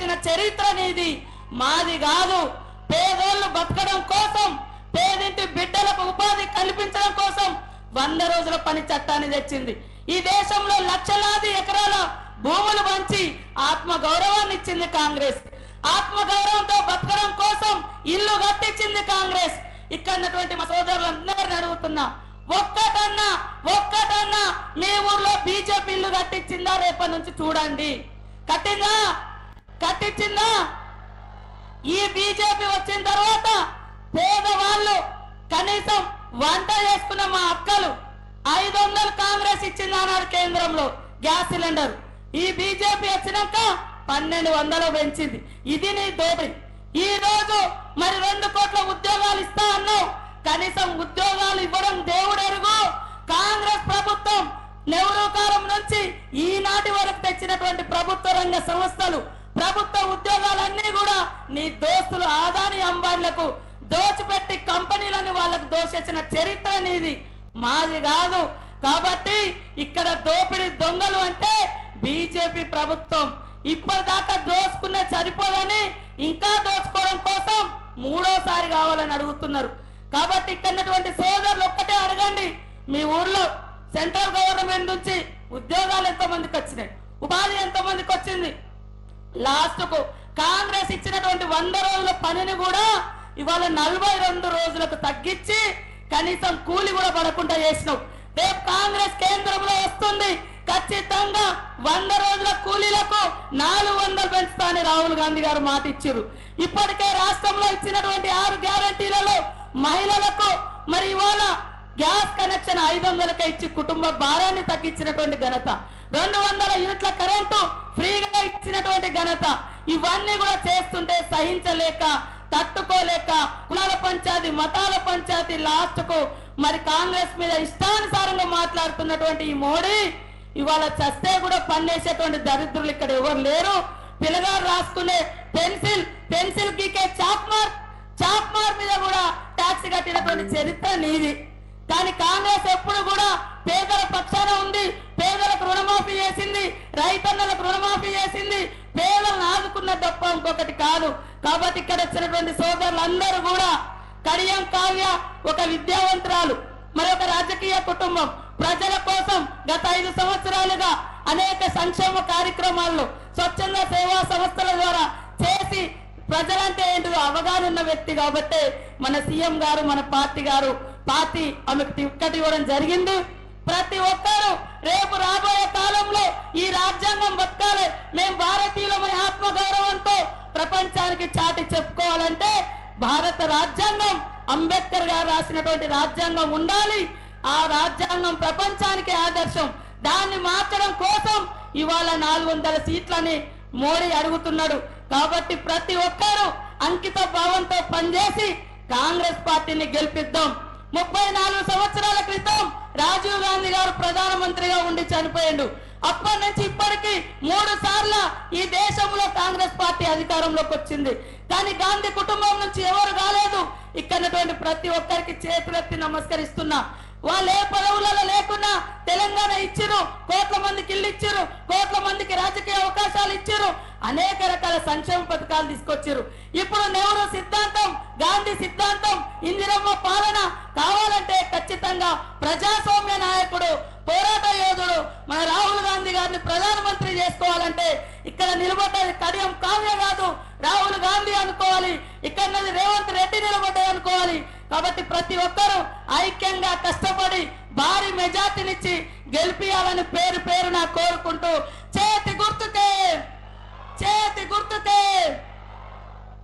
కట్టిన చరిత్ర నీది, మాది కాదు. పేదోళ్ళు బతకడం కోసం, పేదింటి బిడ్డలకు ఉపాధి కల్పించడం కోసం 100 రోజుల పని చట్టాన్ని తెచ్చింది. ఈ దేశంలో లక్షలాది ఎకరాల భూములు పంచి ఆత్మ గౌరవాన్ని ఇచ్చింది కాంగ్రెస్. ఆత్మ గౌరవంతో బతకడం కోసం ఇల్లు కట్టించింది కాంగ్రెస్. ఇక్కడ మా సోదరులందరిని అడుగుతున్నా, ఒక్కటన్నా మీ ఊర్లో బీజేపీ ఇల్లు కట్టించిందా? రేపటి నుంచి చూడండి. కట్టించిందా? ఈ బీజేపీ వచ్చిన తర్వాత పేదవాళ్ళు కనీసం వంట చేసుకున్న మా అక్కలు 500 కాంగ్రెస్ ఇచ్చింది అన్నారు కేంద్రంలో గ్యాస్ సిలిండర్. ఈ బీజేపీ వచ్చినాక 1200 పెంచింది. ఇది నీ దోపిడీ. ఈ రోజు మరి 2 కోట్ల ఉద్యోగాలు ఇస్తా అన్నావు, కనీసం ఉద్యోగాలు ఇవ్వడం దేవుడు ఎరుగు. కాంగ్రెస్ ప్రభుత్వం నెహ్రూ కాలం నుంచి ఈనాటి వరకు తెచ్చినటువంటి ప్రభుత్వ రంగ సంస్థలు, ప్రభుత్వ ఉద్యోగాలన్నీ కూడా నీ దోస్తులు ఆదాని అంబానీలకు దోచిపెట్టి కంపెనీలను వాళ్ళకు దోషేసిన చరిత్ర నీది, మాది కాదు. కాబట్టి ఇక్కడ దోపిడీ దొంగలు అంటే బీజేపీ ప్రభుత్వం. ఇప్పటిదాకా దోచుకునే సరిపోదని ఇంకా దోచుకోవడం కోసం 3వ సారి కావాలని అడుగుతున్నారు. కాబట్టి ఇక్కడ సోదరులు ఒక్కటే అడగండి, మీ ఊర్లో సెంట్రల్ గవర్నమెంట్ నుంచి ఉద్యోగాలు ఎంతమందికి వచ్చినాయి, ఉపాధి ఎంతమందికి వచ్చింది? లాస్ట్ కు కాంగ్రెస్ ఇచ్చినటువంటి 100 రోజుల పనిని కూడా ఇవాళ 42 రోజులకు తగ్గించి కనీసం కూలి కూడా పడకుండా చేసినావు. రేపు కాంగ్రెస్ కేంద్రంలో వస్తుంది, ఖచ్చితంగా 100 రోజుల కూలీలకు 400 పెంచుతా అని రాహుల్ గాంధీ గారు మాట ఇచ్చారు. ఇప్పటికే రాష్ట్రంలో ఇచ్చినటువంటి 6 గ్యారంటీలలో మహిళలకు మరి ఇవాళ గ్యాస్ కనెక్షన్ 500కే ఇచ్చి కుటుంబ భారాన్ని తగ్గించినటువంటి ఘనత, 200 యూనిట్ల కరెంటు ఫ్రీగా ఇచ్చినటువంటి ఘనత, ఇవన్నీ కూడా చేస్తుంటే సహించలేక, తట్టుకోలేక కులాల పంచాయతీ, మతాల పంచాయతీ, లాస్ట్ కు మరి కాంగ్రెస్ మీద ఇష్టానుసారంగా మాట్లాడుతున్నటువంటి ఈ మోడీ ఇవాళ చస్తే కూడా పనిచేసేటువంటి దరిద్రులు ఇక్కడ ఎవరు లేరు. పిల్లగారు రాసుకునే పెన్సిల్ గీకే చాక్ మార్క్ మీద కూడా ట్యాక్స్ కట్టినటువంటి చరిత్ర నీది. కానీ కాంగ్రెస్ ఎప్పుడు కూడా పేదల పక్షాన ఉంది, పేదలకు రుణమాఫీ చేసింది, రైతన్నలకు రుణమాఫీ చేసింది, పేదలను ఆదుకున్న తప్ప ఇంకొకటి కాదు. కాబట్టి ఇక్కడ వచ్చినటువంటి సోదరులందరూ కూడా కడియం కావ్య ఒక విద్యావంతురాలు, మరొక రాజకీయ కుటుంబం, ప్రజల కోసం గత 5 సంవత్సరాలుగా అనేక సంక్షేమ కార్యక్రమాల్లో స్వచ్ఛంద సేవా సంస్థల ద్వారా చేసి ప్రజలంటే ఏంటో అవగాహన ఉన్న వ్యక్తి. కాబట్టి మన సీఎం గారు, మన పార్టీ ఆమెకు టికెట్ ఇవ్వడం జరిగింది. ప్రతి ఒక్కరూ రేపు రాబోయే కాలంలో ఈ రాజ్యాంగం బతకాలి, మేము భారతీయులమని ఆత్మగౌరవంతో ప్రపంచానికి చాటి చెప్పుకోవాలంటే భారత రాజ్యాంగం, అంబేద్కర్ గారు రాసినటువంటి రాజ్యాంగం ఉండాలి. ఆ రాజ్యాంగం ప్రపంచానికి ఆదర్శం. దాన్ని మార్చడం కోసం ఇవాళ 400 సీట్లని మోడీ అడుగుతున్నాడు. కాబట్టి ప్రతి ఒక్కరూ అంకిత భావంతో పనిచేసి కాంగ్రెస్ పార్టీని గెలిపిద్దాం. 34 సంవత్సరాల క్రితం రాజీవ్ గాంధీ గారు ప్రధానమంత్రిగా ఉండి చనిపోయిండు. అప్పటి నుంచి ఇప్పటికీ 3 సార్లు ఈ దేశంలో కాంగ్రెస్ పార్టీ అధికారంలోకి వచ్చింది. కానీ గాంధీ కుటుంబం నుంచి ఎవరు కాలేదు. ఇక్కడ ప్రతి ఒక్కరికి చేతులెత్తి నమస్కరిస్తున్నా. వాళ్ళు ఏ పదవులలో లేకున్నా తెలంగాణ ఇచ్చిరు, కోట్ల మందికి ఇల్లు ఇచ్చిరు, కోట్ల మందికి రాజకీయ అవకాశాలు ఇచ్చిరు, అనేక రకాల సంక్షేమ పథకాలు తీసుకొచ్చారు. ఇప్పుడు నెహ్రూ సిద్ధాంతం, గాంధీ సిద్ధాంతం, ఇందిరమ్మ పాలన కావాలంటే ఖచ్చితంగా ప్రజాస్వామ్య నాయకుడు, పోరాట యోధుడు మన రాహుల్ గాంధీ గారిని ప్రధానమంత్రి చేసుకోవాలంటే ఇక్కడ నిలబడ్డది కడియం కావ్య కాదు, రాహుల్ గాంధీ అనుకోవాలి. ఇక్కడ రేవంత్ రెడ్డి నిలబడ్డది అనుకోవాలి. కాబట్టి ప్రతి ఒక్కరూ ఐక్యంగా కష్టపడి భారీ మెజార్టీనిచ్చి గెలిపియాలని పేరున కోరుకుంటూ